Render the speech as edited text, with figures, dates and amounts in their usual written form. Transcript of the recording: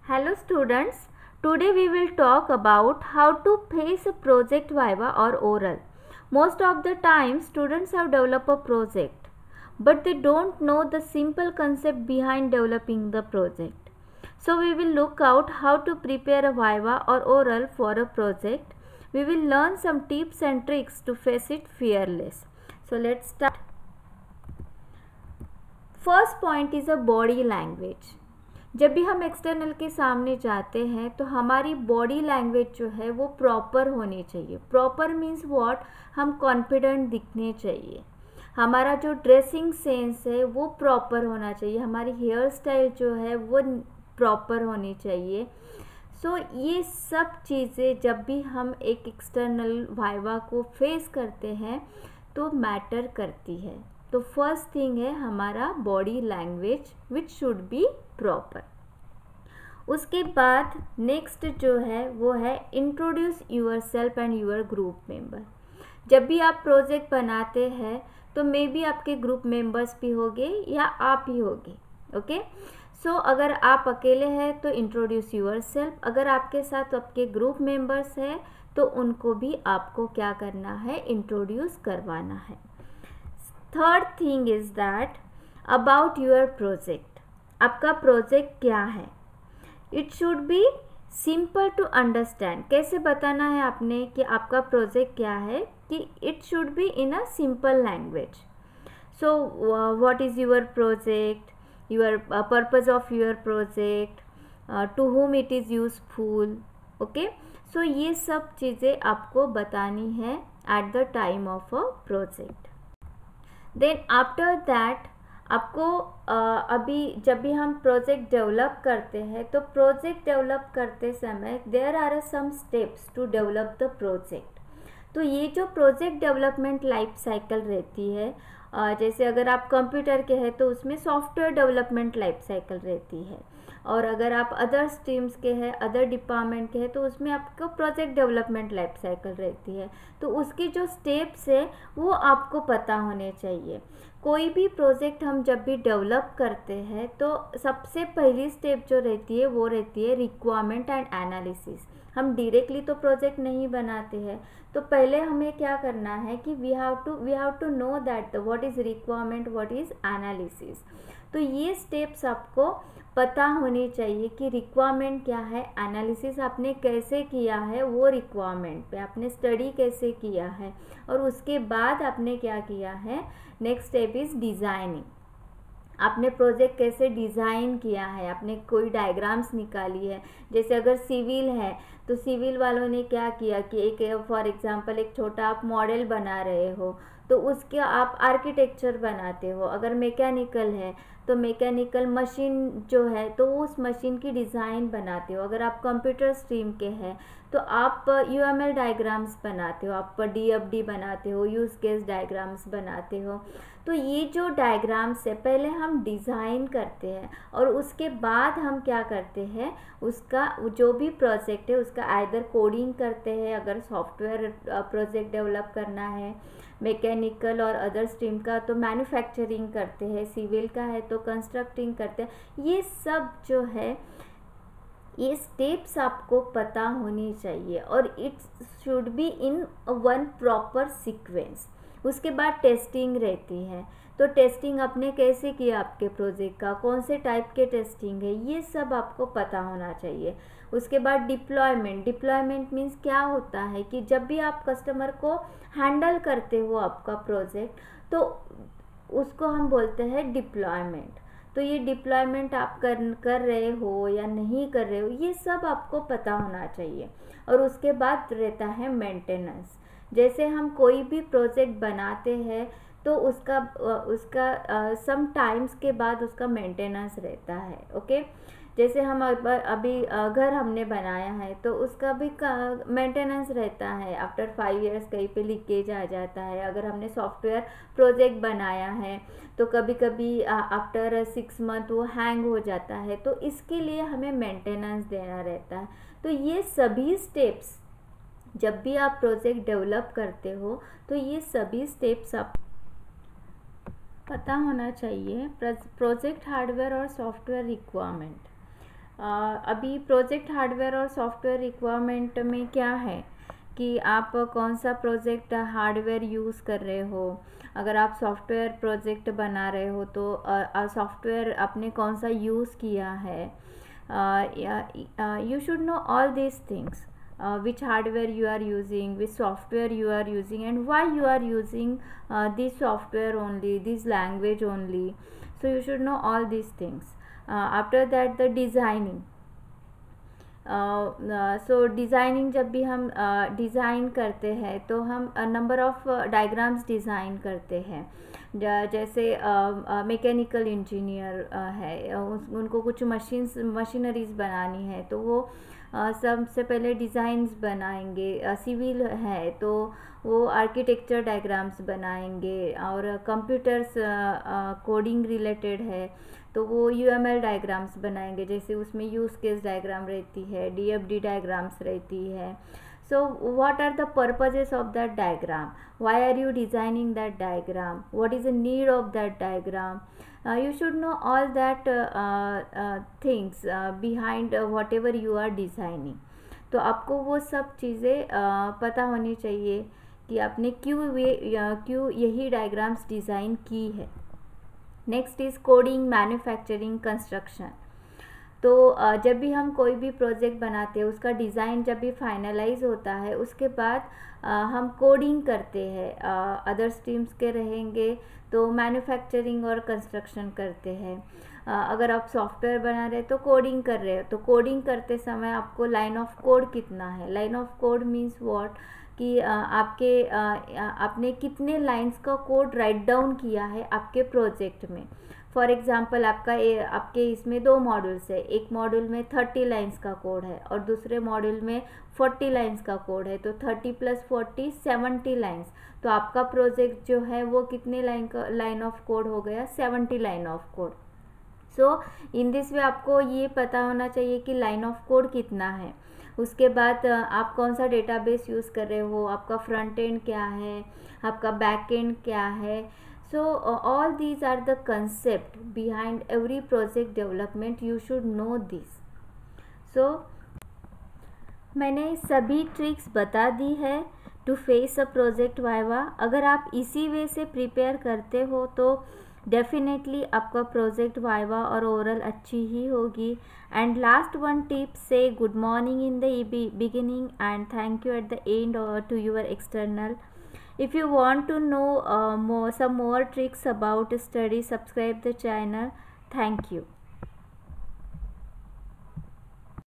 Hello students, today we will talk about how to face a project viva or oral. Most of the time students have developed a project but they don't know the simple concept behind developing the project. So we will look out how to prepare a viva or oral for a project. We will learn some tips and tricks to face it fearless. So let's start. First point is a body language. जब भी हम external के सामने जाते हैं तो हमारी body language जो है वो प्रॉपर होनी चाहिए. प्रॉपर मीन्स व्हाट, हम कॉन्फिडेंट दिखने चाहिए. हमारा जो ड्रेसिंग सेंस है वो प्रॉपर होना चाहिए. हमारी हेयर स्टाइल जो है वो प्रॉपर होनी चाहिए. सो ये सब चीज़ें जब भी हम एक एक्सटर्नल वाइवा को फेस करते हैं तो मैटर करती है. तो फर्स्ट थिंग है हमारा body language which should be proper. उसके बाद नेक्स्ट जो है वो है introduce yourself and your group member. जब भी आप प्रोजेक्ट बनाते हैं तो मे बी आपके ग्रुप मेंबर्स भी होंगे या आप ही होगे. ओके, सो अगर आप अकेले हैं तो इंट्रोड्यूस यूर सेल्फ. अगर आपके साथ आपके ग्रुप मेंबर्स हैं तो उनको भी आपको क्या करना है, इंट्रोड्यूस करवाना है. Third thing is that about your project. आपका प्रोजेक्ट क्या है, it should be simple to understand. कैसे बताना है आपने कि आपका प्रोजेक्ट क्या है, कि it should be in a simple language. So what is your project, your purpose of your project, to whom it is useful. Okay, so ये सब चीज़ें आपको बतानी है at the time of a project. Then after that आपको अभी जब भी हम प्रोजेक्ट डेवलप करते हैं तो प्रोजेक्ट डेवलप करते समय there are some steps to develop the project. तो ये जो प्रोजेक्ट डेवलपमेंट लाइफ साइकिल रहती है, जैसे अगर आप कंप्यूटर के हैं तो उसमें सॉफ्टवेयर डेवलपमेंट लाइफ साइकिल रहती है, और अगर आप अदर स्ट्रीम्स के हैं, अदर डिपार्टमेंट के हैं तो उसमें आपको प्रोजेक्ट डेवलपमेंट लाइफ साइकिल रहती है. तो उसके जो स्टेप्स है वो आपको पता होने चाहिए. कोई भी प्रोजेक्ट हम जब भी डेवलप करते हैं तो सबसे पहली स्टेप जो रहती है वो रहती है रिक्वायरमेंट एंड एनालिसिस. हम डायरेक्टली तो प्रोजेक्ट नहीं बनाते हैं, तो पहले हमें क्या करना है कि we have to know that what is requirement, what is analysis. तो ये स्टेप्स आपको पता होनी चाहिए कि रिक्वायरमेंट क्या है, एनालिसिस आपने कैसे किया है, वो रिक्वायरमेंट पे आपने स्टडी कैसे किया है, और उसके बाद आपने क्या किया है. Next step is designing. आपने प्रोजेक्ट कैसे डिज़ाइन किया है, आपने कोई डायग्राम्स निकाली है. जैसे अगर सिविल है तो सिविल वालों ने क्या किया कि एक फॉर एग्जांपल एक छोटा आप मॉडल बना रहे हो तो उसके आप आर्किटेक्चर बनाते हो. अगर मैकेनिकल है तो मैकेनिकल मशीन जो है तो उस मशीन की डिज़ाइन बनाते हो. अगर आप कंप्यूटर स्ट्रीम के हैं तो आप UML डायग्राम्स बनाते हो, आप DFD बनाते हो, यूज़ केस डायग्राम्स बनाते हो. तो ये जो डायग्राम्स है पहले हम डिज़ाइन करते हैं और उसके बाद हम क्या करते हैं, उसका जो भी प्रोजेक्ट है उसका आइदर कोडिंग करते हैं, अगर सॉफ्टवेयर प्रोजेक्ट डेवलप करना है. मैकेनिकल और अदर स्ट्रीम का तो मैन्युफैक्चरिंग करते हैं, सिविल का है तो कंस्ट्रक्टिंग करते हैं. ये सब जो है ये स्टेप्स आपको पता होनी चाहिए और it should be in one proper sequence. उसके बाद टेस्टिंग रहती है. तो टेस्टिंग आपने कैसे किया, आपके प्रोजेक्ट का कौन से टाइप के टेस्टिंग है, ये सब आपको पता होना चाहिए. उसके बाद डिप्लॉयमेंट. डिप्लॉयमेंट मीन्स क्या होता है कि जब भी आप कस्टमर को हैंडल करते हो आपका प्रोजेक्ट तो उसको हम बोलते हैं डिप्लॉयमेंट. तो ये डिप्लॉयमेंट आप कर रहे हो या नहीं कर रहे हो, ये सब आपको पता होना चाहिए. और उसके बाद रहता है मेंटेनेंस. जैसे हम कोई भी प्रोजेक्ट बनाते हैं तो उसका सम टाइम्स के बाद उसका मेंटेनेंस रहता है. ओके, जैसे हम अभी घर हमने बनाया है तो उसका भी मेंटेनेंस रहता है. आफ्टर 5 years कहीं पे लीकेज आ जाता है. अगर हमने सॉफ्टवेयर प्रोजेक्ट बनाया है तो कभी कभी आफ्टर 6 month वो हैंग हो जाता है, तो इसके लिए हमें मेंटेनेंस देना रहता है. तो ये सभी स्टेप्स जब भी आप प्रोजेक्ट डेवलप करते हो तो ये सभी स्टेप्स आप पता होना चाहिए. प्रोजेक्ट हार्डवेयर और सॉफ्टवेयर रिक्वायरमेंट. अभी प्रोजेक्ट हार्डवेयर और सॉफ्टवेयर रिक्वायरमेंट में क्या है कि आप कौन सा प्रोजेक्ट हार्डवेयर यूज़ कर रहे हो। अगर आप सॉफ्टवेयर प्रोजेक्ट बना रहे हो तो सॉफ्टवेयर आपने कौन सा यूज़ किया है। you should know all these things, which hardware you are using, which software you are using, and why you are using this software only, this language only. So you should know all these things. After that, the designing. So designing जब भी हम design करते हैं तो हम number of diagrams design करते हैं। जैसे मैकेनिकल इंजीनियर है, उनको कुछ मशीनरीज़ बनानी है तो वो सबसे पहले डिज़ाइंस बनाएंगे। सिविल है तो वो आर्किटेक्चर डायग्राम्स बनाएंगे। और कंप्यूटर्स कोडिंग रिलेटेड है तो वो UML डायग्राम्स बनाएंगे, जैसे उसमें यूज़ केस डायग्राम रहती है, DFD डायग्राम्स रहती है। So what are the purposes of that diagram? Why are you designing that diagram? What is the need of that diagram? You should know all that things behind whatever you are designing. तो आपको वो सब चीज़ें पता होनी चाहिए कि आपने क्यों यही डायग्राम्स डिज़ाइन की है। Next is coding, manufacturing, construction. तो जब भी हम कोई भी प्रोजेक्ट बनाते हैं उसका डिज़ाइन जब भी फाइनलाइज होता है उसके बाद हम कोडिंग करते हैं। अदर स्ट्रीम्स के रहेंगे तो मैन्युफैक्चरिंग और कंस्ट्रक्शन करते हैं। अगर आप सॉफ्टवेयर बना रहे तो कोडिंग कर रहे हो तो कोडिंग करते समय आपको लाइन ऑफ कोड कितना है। Line of code means what कि आपने कितने लाइंस का कोड राइट डाउन किया है आपके प्रोजेक्ट में। फॉर एग्ज़ाम्पल आपके इसमें 2 मॉड्यूल्स है, एक मॉड्यूल में 30 लाइंस का कोड है और दूसरे मॉड्यूल में 40 लाइंस का कोड है, तो 30 + 40 70 लाइंस। तो आपका प्रोजेक्ट जो है वो कितने लाइन ऑफ कोड हो गया, 70 line of code. So in this way आपको ये पता होना चाहिए कि लाइन ऑफ कोड कितना है। उसके बाद आप कौन सा डेटाबेस यूज़ कर रहे हो, आपका फ्रंट एंड क्या है, आपका बैक एंड क्या है। So all these are the concept behind every project development. You should know this. So मैंने सभी ट्रिक्स बता दी है to face a project viva. अगर आप इसी वे से प्रिपेयर करते हो तो डेफिनेटली आपका प्रोजेक्ट वाइवा और ओरल अच्छी ही होगी। एंड लास्ट वन टिप, से good morning in the beginning and thank you at the end to your external. If you want to know some more tricks about study, subscribe the channel. Thank you.